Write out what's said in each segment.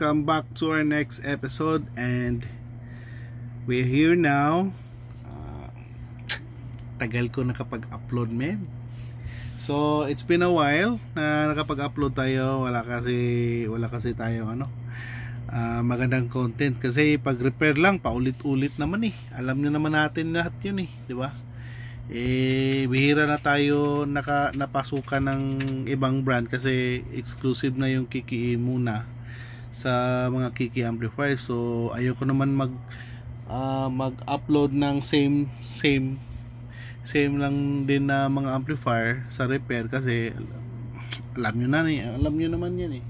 welcome back to our next episode, and we're here now. Tagal ko nakapag-upload, man. So it's been a while na nakapag-upload tayo. Wala kasi tayo magandang content, kasi pag repair lang paulit-ulit naman eh. Alam niyo naman natin lahat 'yun eh, di ba? Bihira na tayo napasukan ng ibang brand kasi exclusive na yung Kiki muna sa mga Kiki amplifier. So ayoko naman mag-upload ng same lang din na mga amplifier sa repair, kasi alam nyo naman yan eh.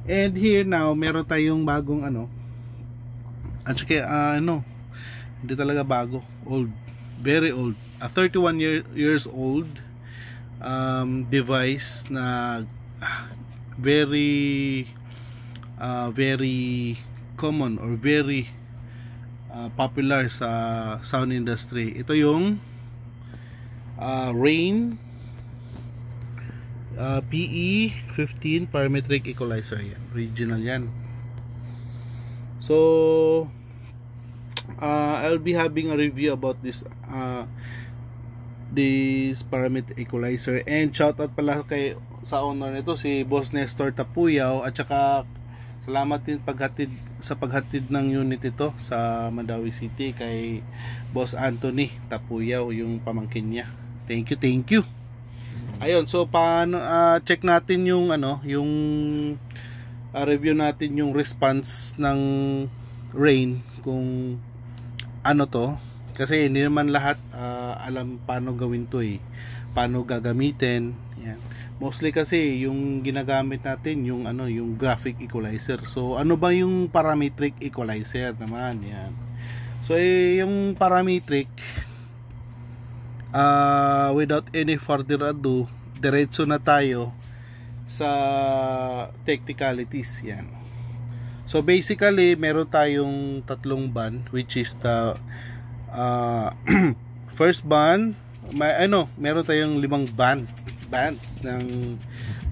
And here now, meron tayong bagong at saka hindi talaga bago, old, very old, a 31 years old device na very common or very popular sa sound industry. Ito yung Rane PE15 parametric equalizer. Yan, original yan. So I'll be having a review about this parametric equalizer, and shout out pala sa owner nito, si Boss Nestor Tapuyaw, at saka salamat din sa paghatid ng unit ito sa Mandawi City kay Boss Anthony Tapuyaw, yung pamangkin niya. Thank you. Ayun, so paano check natin yung review natin yung response ng Rane, kung to, kasi hindi naman lahat alam paano gawin to eh, paano gagamitin. Yan. Mostly kasi yung ginagamit natin yung yung graphic equalizer. So ano ba yung parametric equalizer naman? Yan. So yung parametric, without any further ado, diretso na tayo sa technicalities. Yan. So basically, meron tayong tatlong band, which is the first band, meron tayong 5 bands ng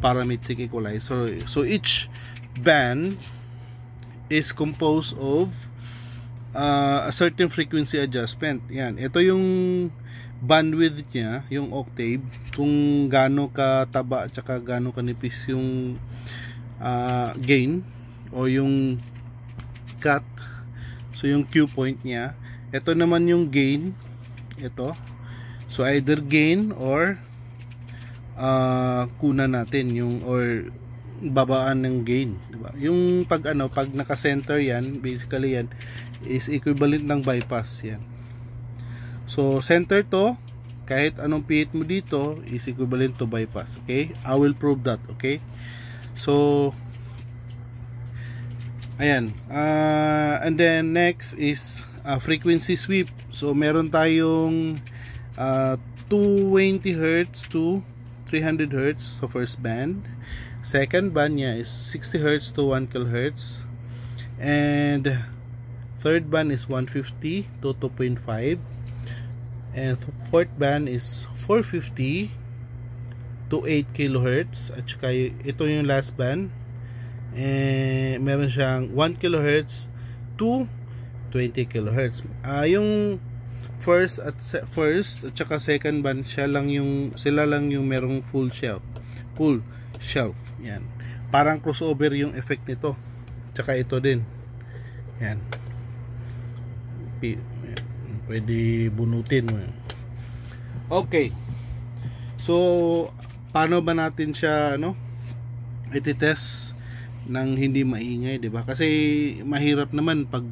parametric equalizer. So each band is composed of a certain frequency adjustment. Yan, ito yung bandwidth niya, yung octave, kung gaano kataba at saka gaano kanipis yung gain o yung cut. So yung Q point niya. Ito naman yung gain, ito. So either gain or kuna natin yung, or babaan ng gain, diba? Yung pag naka-center yan, basically yan is equivalent ng bypass yan. So center to, kahit anong pihit mo dito is equivalent to bypass. Okay, I will prove that. Okay, so ayan, and then next is frequency sweep. So meron tayong 220 Hz to 300 Hz sa first band. Second band niya is 60 Hz to 1 kHz, and third band is 150 to 2.5, and fourth band is 450 to 8 kHz, at saka ito yung last band, meron siyang 1 kHz to 20 kHz. Yung first at saka second band, sila lang yung merong full shelf. Yan. Parang crossover yung effect nito. Tsaka ito din. Yan. Pwede bunutin mo. Okay. So paano ba natin siya i-test nang hindi maingay, 'di ba? Kasi mahirap naman pag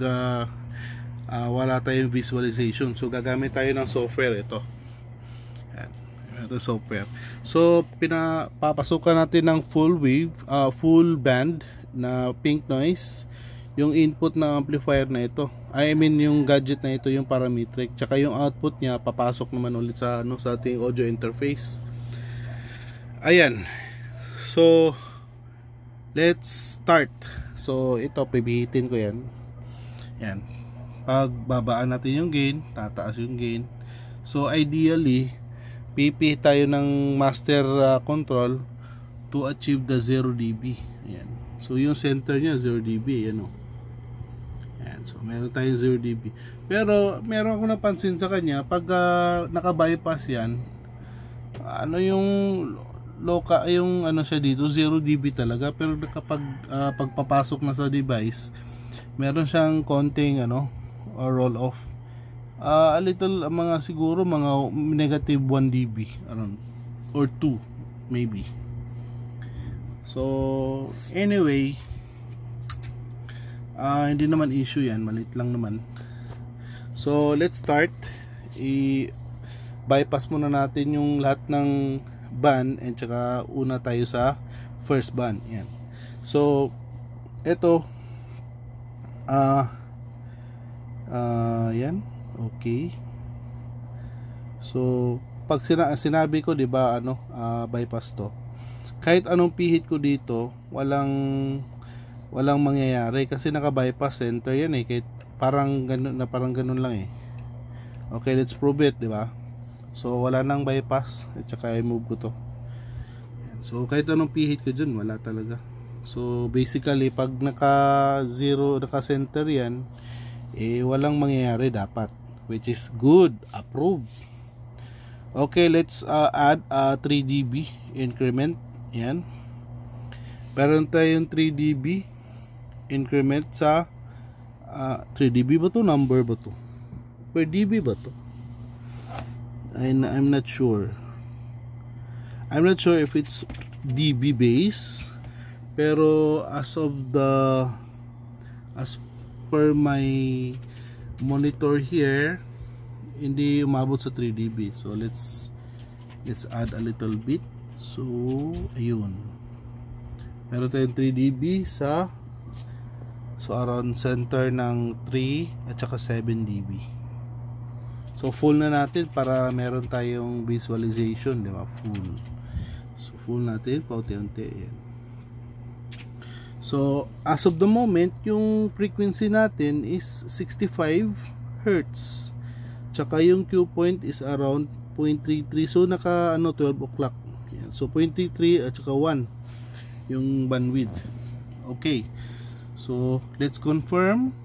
wala tayong visualization. So gagamit tayo ng software ito. Yan. Ito software. So papasukan natin ng full band na pink noise yung input ng amplifier na ito. I mean yung gadget na ito, yung parametric, tsaka yung output niya papasok naman ulit sa sa ating audio interface. Ayan. So let's start. So ito, pibihitin ko yan. Yan. Pag babaan natin yung gain, tataas yung gain. So ideally, pipihit tayo ng master control to achieve the 0 dB. Ayan. So yung center niya 0 dB, yan o. Yan, so meron tayong 0 dB. Pero meron ako napansin sa kanya, pag naka-bypass yan, ano yung yung ano siya dito, 0 dB talaga. Pero kapag pagpapasok na sa device, meron siyang konting roll off. A little, mga siguro mga negative 1 dB around, or 2 maybe. So anyway, hindi naman issue yan, maliit lang naman. So let's start. I-bypass muna natin yung lahat ng band, and saka una tayo sa first band. Yan. So ito, yan, okay. So pag sinabi ko, 'di ba, bypass to, kahit anong pihit ko dito, walang mangyayari kasi naka-bypass center yan eh. Kahit parang ganun lang eh. Okay, let's prove it, 'di ba? So wala nang bypass, at saka i-move ko to. So kahit anong pihit ko dyan, wala talaga. So basically, pag naka-center yan, walang mangyayari dapat, which is good, approved. Okay, let's add a 3 dB increment. Yan. Meron tayong 3 dB increment sa 3 dB ba to? Number ba to? Per dB ba to? I'm not sure. I'm not sure if it's dB base, pero as per my monitor here, hindi umabot sa 3 dB. So let's add a little bit. So ayun, meron tayong 3 dB so around center ng 3 at saka 7 dB. So full na natin para meron tayong visualization, di ba? So full natin paunti-unti. Yan. So as of the moment, yung frequency natin is 65 Hz. Tsaka yung Q point is around 0.33. So naka 12 o'clock. Yan. So 0.33 at saka 1 yung bandwidth. Okay. So let's confirm.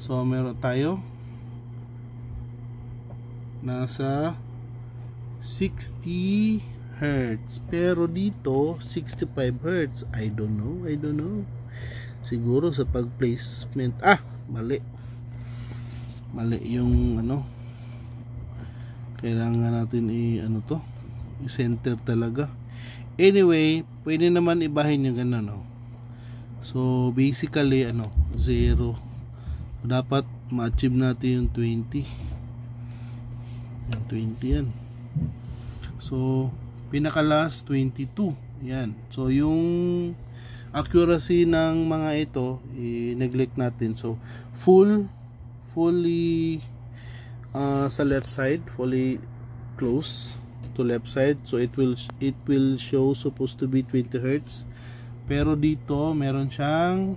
So meron tayo nasa 60 Hz, pero dito 65 Hz. I don't know. Siguro sa pag-placement, mali yung kailangan natin i-center talaga. Anyway, pwede naman ibahin yung ganun, So basically 0. Dapat ma-achieve natin yung 20. Yung 20 yan. So pinaka last 22. Yan. So yung accuracy ng mga ito i-neglect natin. So fully sa left side, fully close to left side. So it will show supposed to be 20 Hz. Pero dito meron siyang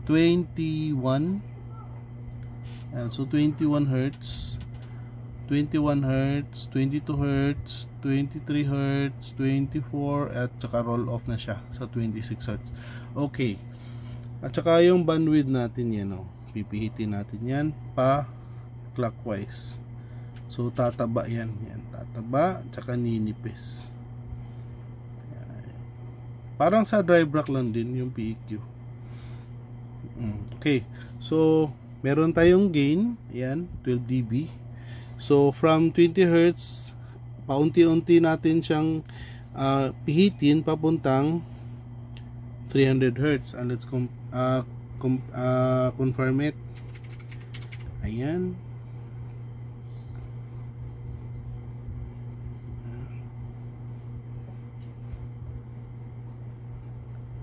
21. So 21 Hz, 21 Hz, 22 Hz, 23 Hz, 24, at saka roll off na siya sa 26 Hz. Okay. At saka yung bandwidth natin yan, pipihitin natin yan pa clockwise. So tataba yan, tataba, at saka ninipis. Parang sa drive rack lang din yung PEQ. Okay. So meron tayong gain, yan, 12 dB. So from 20 Hz, paunti-unti natin siyang pihitin papuntang 300 Hz. And let's confirm it. Ayan.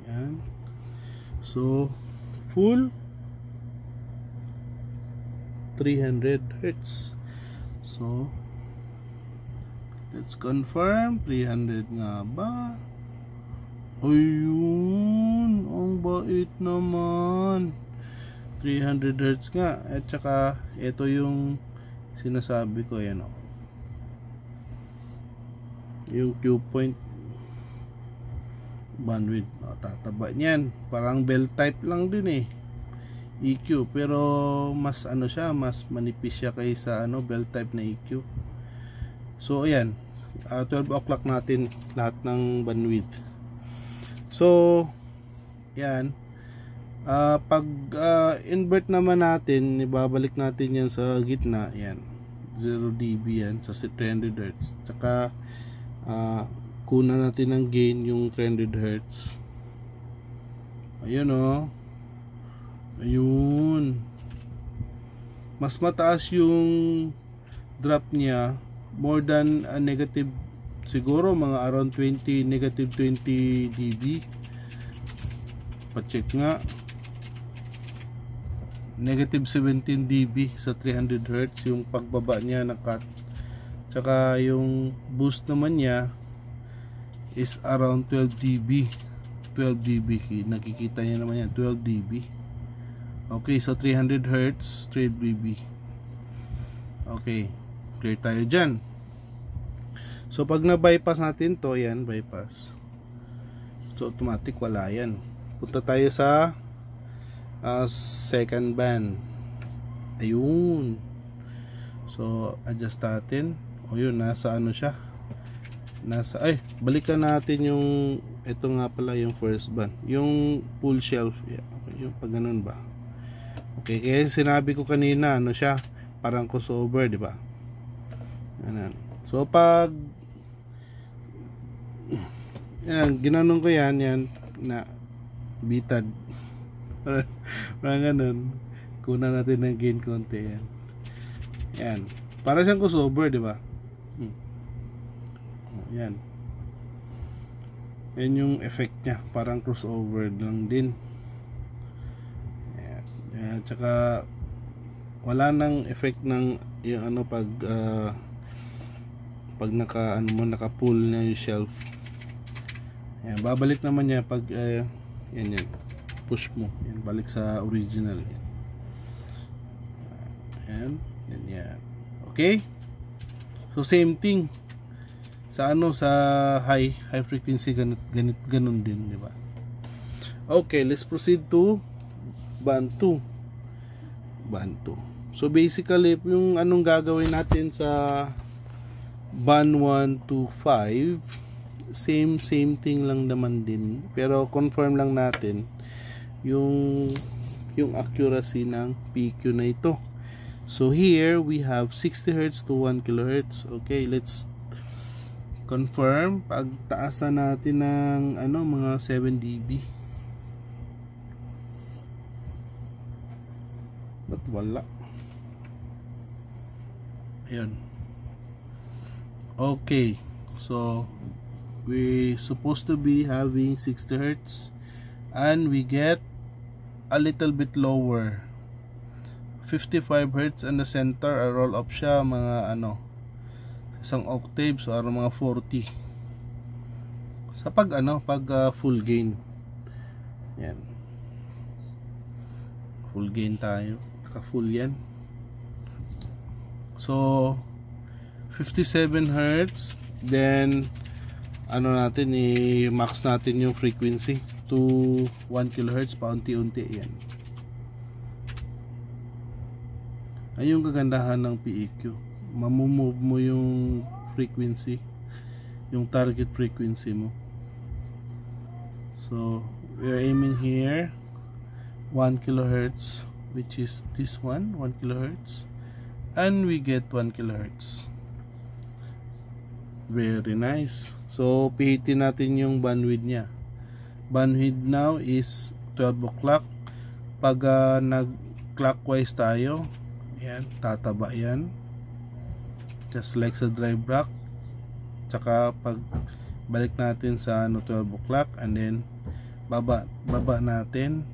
Ayan. So full 300 Hz. So let's confirm 300 nga ba? Ayun, ang bait naman. 300 Hz nga. At saka ito yung sinasabi ko, yan yung Q point. bandwidth. Tataba niyan. Parang bell type lang din eh. EQ, pero mas ano siya, mas manipis siya kaysa bell type na EQ. So ayan, 12 o'clock natin lahat ng bandwidth. So yan, pag invert naman natin, ibabalik natin yan sa gitna. Yan, 0 dB yan sa 300 Hz. Tsaka kuna natin ng gain yung 300 Hz. Ayun o. Ayun, mas mataas yung drop niya, more than negative, siguro mga around 20, negative 20 dB. Pa-check nga, negative 17 dB sa 300 Hz yung pagbaba niya na cut. Tsaka yung boost naman niya is around 12 dB. 12 dB, nakikita niya naman yan, 12 dB. Okay, so 300 Hz, 3 dB. Okay, clear tayo dyan. So pag na-bypass natin to, yan, bypass. So automatic wala yan. Punta tayo sa second band. Ayun. So adjust natin. O yun, nasa ano siya. Balikan natin yung, ito nga pala yung first band. Yung full shelf. Yeah, okay, yung pag ganun ba. Okay, kaya sinabi ko kanina, ano siya, parang crossover, di ba? Ayan. So pag yan, ginanong ko yan na bitad. Parang ganun. Kuna natin ng gain konti yan. Yan. Para siyang crossover, di ba? Yan. Yan yung effect niya, parang crossover lang din. Ayan, tsaka wala nang effect ng yung pag naka pull na yung shelf. Ayan, babalik naman niya pag yan push mo, yan, balik sa original yan. Yan. Okay, so same thing sa sa high frequency, ganun din, di ba? Okay, let's proceed to band 2. So basically, yung anong gagawin natin sa band 1 to 5, same thing lang naman din, pero confirm lang natin yung accuracy ng PQ na ito. So here we have 60 Hz to 1 kHz. Okay, let's confirm. Pagtaasan natin ng mga 7 dB. Ba't wala? Ayun. Okay, so we supposed to be having 60 Hz and we get a little bit lower, 55 Hz in the center. Roll up siya mga isang octave, so mga 40 sa pag full gain. Yan, full gain tayo, full yan. So 57 Hz, then natin i-max natin yung frequency to 1 kHz paunti-unti. Yan, ay yung kagandahan ng PEQ, mamumove mo yung frequency, yung target frequency mo. So we're aiming here 1 kHz, which is this one, 1 kHz, and we get 1 kHz. Very nice. So pihitin natin yung bandwidth nya. Bandwidth now is 12 o'clock. Pag nag clockwise tayo, yan, tataba yan, just like sa drive rack. Tsaka pag balik natin sa 12 o'clock, and then baba natin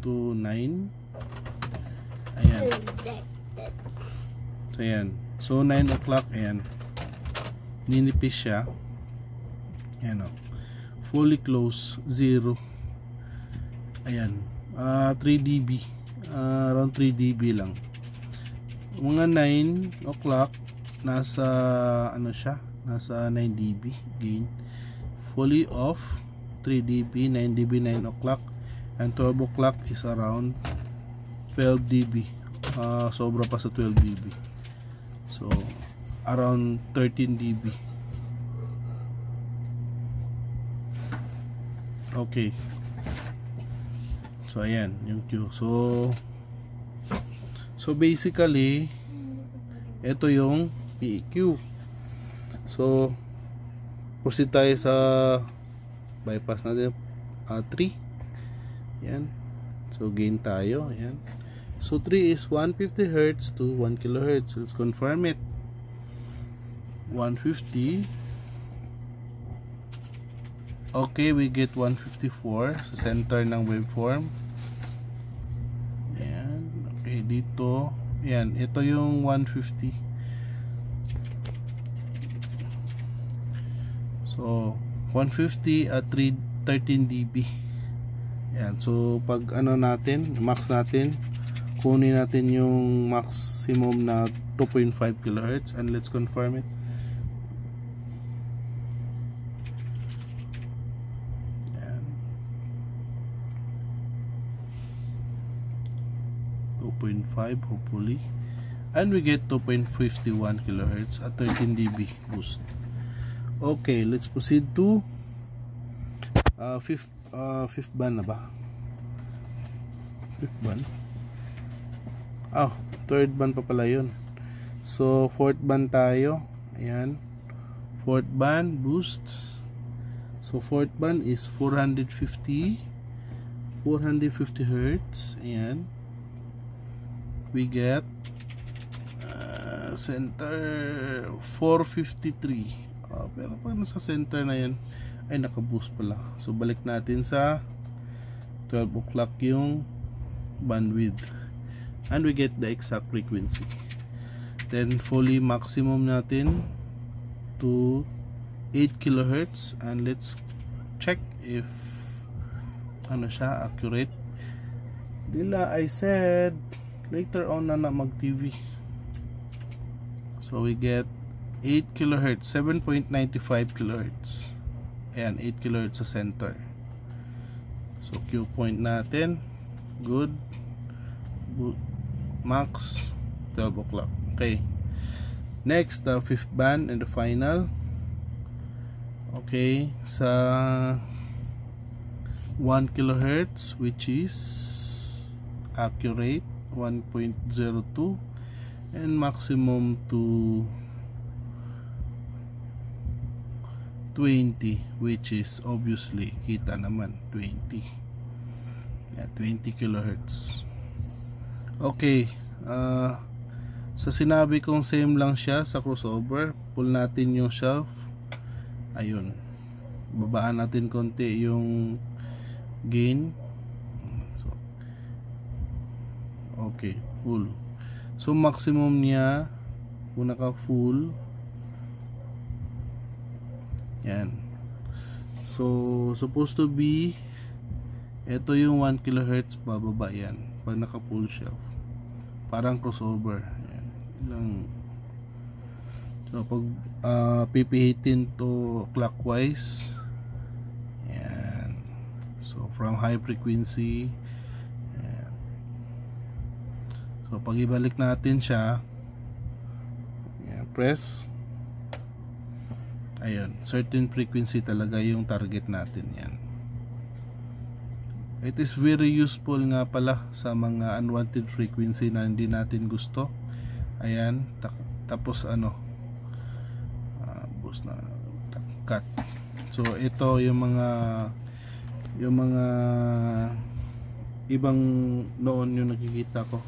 to 9. Ayan. So yan, so 9 o'clock, ayan, ninipis siya. Ayan, fully close, 0. Ayan, 3 dB, around 3 dB lang. Mga 9 o'clock, nasa siya, nasa 9 dB gain. fully off 3 dB, 9 dB 9 o'clock, and 12 o'clock is around 12 dB. Sobra pa sa 12 dB, so around 13 dB. Okay, so ayan yung Q. So basically ito yung PEQ. So proceed tayo sa bypass natin 3. Yan, so gain tayo. Yan, so 3 is 150 Hz to 1 kHz. Let's confirm it. 150. Okay, we get 154 sa center ng waveform. Yan, okay, dito yan, ito yung 150. So 150 at 13 dB. Yan, so pag ano natin, max natin, kunin natin yung maximum na 2.5 kHz, and let's confirm it. Yan, 2.5 hopefully, and we get 2.51 kHz at 13 dB boost. Okay, let's proceed to fifth band na ba? Fifth band? Third band pa pala yun. So fourth band tayo. Ayan, fourth band boost. So fourth band is 450 Hz. Ayan, we get center 453. Pero pag nasa center na yan ay naka-boost pala. So balik natin sa 12 o'clock yung bandwidth, and we get the exact frequency. Then fully maximum natin to 8 kHz, and let's check if ano siya, accurate. Dila, I said later on na mag TV. So we get 8 kHz, 7.95 kHz. Ayan, 8 kHz sa center. So Q point natin, good. Max 12 o'clock. Okay, next the fifth band and the final. Okay, sa 1 kHz, which is accurate 1.02, and maximum to 20, which is obviously kita naman 20. Yeah, 20 kHz. Okay, sa sinabi kong same lang siya sa crossover, pull natin yung shelf. Ayun, babaan natin konti yung gain. So, okay, full. So maximum niya kung naka full. Yan, so supposed to be ito yung 1 kHz, bababa yan pag naka full shelf, parang crossover. Yan lang. So pag pipihitin to clockwise, yan, so from high frequency, yan. So pag ibalik natin siya, yan, press. Ayun, certain frequency talaga yung target natin. Yan, it is very useful nga pala sa mga unwanted frequency na hindi natin gusto. Ayan, tapos ano, boost na cut. So ito yung mga ibang noon yung nakikita ko,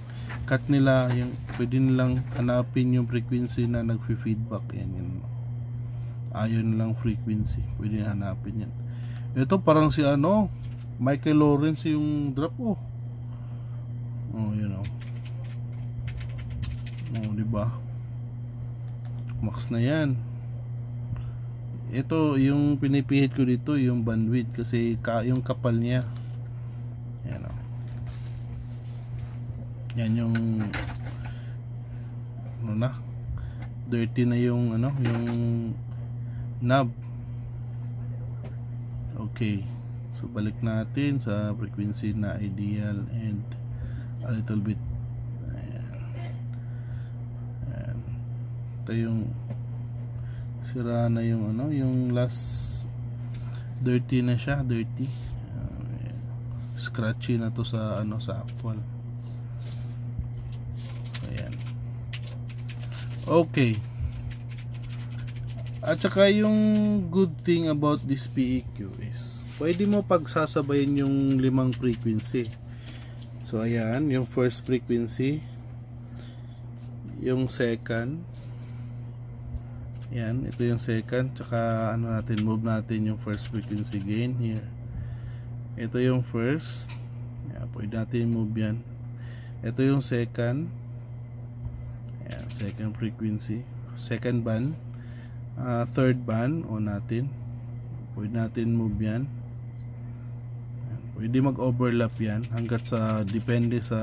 cut nila yung pwede nilang hanapin yung frequency na nagfi-feedback. Yan yun, ayun lang frequency, pwede hanapin yan. Ito parang si ano, Michael Lawrence yung drop. Oh, you know, diba, max na yan. Ito yung pinipihit ko dito, yung bandwidth, kasi yung kapal niya. Yan, yan yung ano na, dirty na yung ano, yung knob. Okay, so balik natin sa frequency na ideal and a little bit. Ayan. Ayan. Ito yung sira na yung ano, yung last dirty na siya, dirty. Scratchy na to sa ano, sa actual. Ayan. Okay. At saka yung good thing about this PEQ is pwede mo pagsasabayin yung 5 frequency. So ayan, yung first frequency, yung second, ayan, ito yung second, tsaka ano natin, move natin yung first frequency gain here. Ito yung first, ayan, pwede natin move yan. Ito yung second, ayan, second frequency, second band. Third band on natin, pwede natin move yan. Pwede mag overlap yan hanggat sa depende sa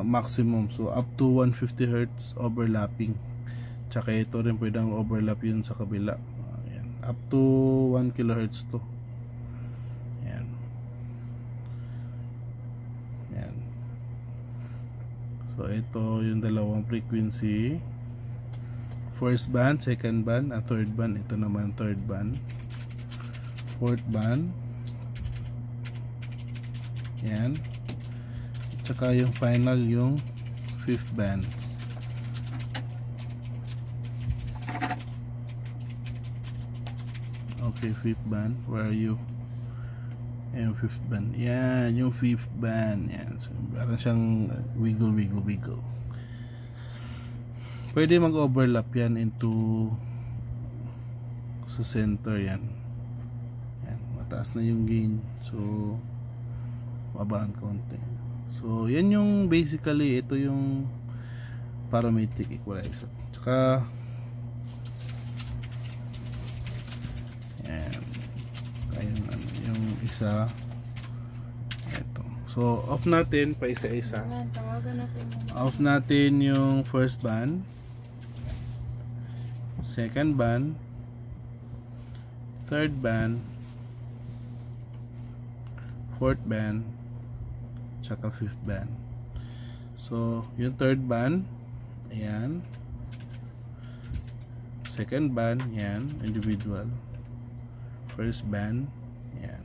maximum, so up to 150 Hz overlapping. Tsaka ito rin pwedeng overlap yun sa kabila. Ayan. Up to 1 kHz to. Ayan. Ayan. So ito yung dalawang frequency, first band, second band, at third band. Ito naman third band, fourth band. Yan. Tsaka yung final, yung fifth band. Okay, fifth band, where are you? Yung fifth band. Yan, yung fifth band. Yan. So, parang siyang wiggle, wiggle, wiggle. Pwede mag-overlap yan into sa center yan. Yan, mataas na yung gain. So, babaan konti. So, yan yung basically, ito yung parametric equalizer. Tsaka, yan. Ayun, yung isa. Ito. So, off natin pa isa-isa. Off natin yung first band, second band, third band, fourth band, tsaka fifth band. So yung third band, ayan, second band, yan, individual, first band, yan,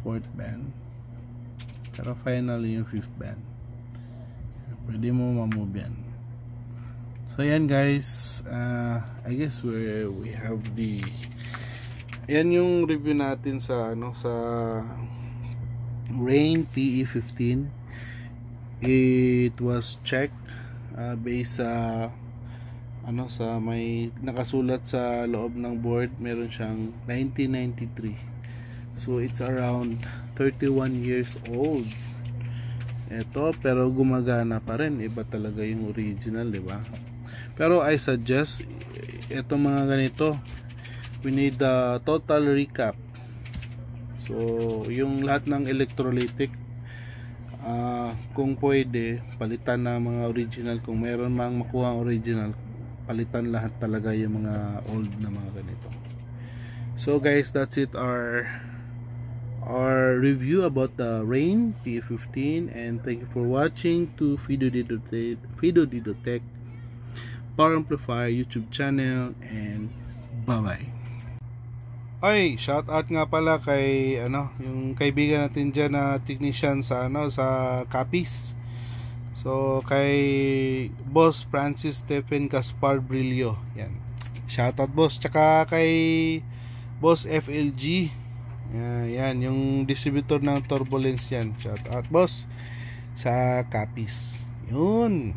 fourth band, tsaka finally yung fifth band. Pwede mo ma-move yan. So yan guys, I guess we have the, yan yung review natin sa ano, sa Rane PE15. It was checked based sa ano, sa may nakasulat sa loob ng board, meron siyang 1993. So it's around 31 years old. Ito, pero gumagana pa rin. Iba talaga yung original, di ba? Pero I suggest itong mga ganito, we need a total recap. So yung lahat ng electrolytic, kung pwede palitan na mga original. Kung meron mang makuha ang original, palitan lahat talaga yung mga old na mga ganito. So guys, that's it, our review about the Rane PE15, and thank you for watching to Fido Dido Tech Power Amplifier YouTube channel, and bye bye. Ay, shout out nga pala kay ano, yung kaibigan natin diyan na technician sa ano, sa Capiz. So kay Boss Francis Stephen Gaspar Brillo. Yan. Shout out boss, tsaka kay Boss FLG. Yan, yung distributor ng Turbulence yan. Shout out boss sa Capiz. Yun.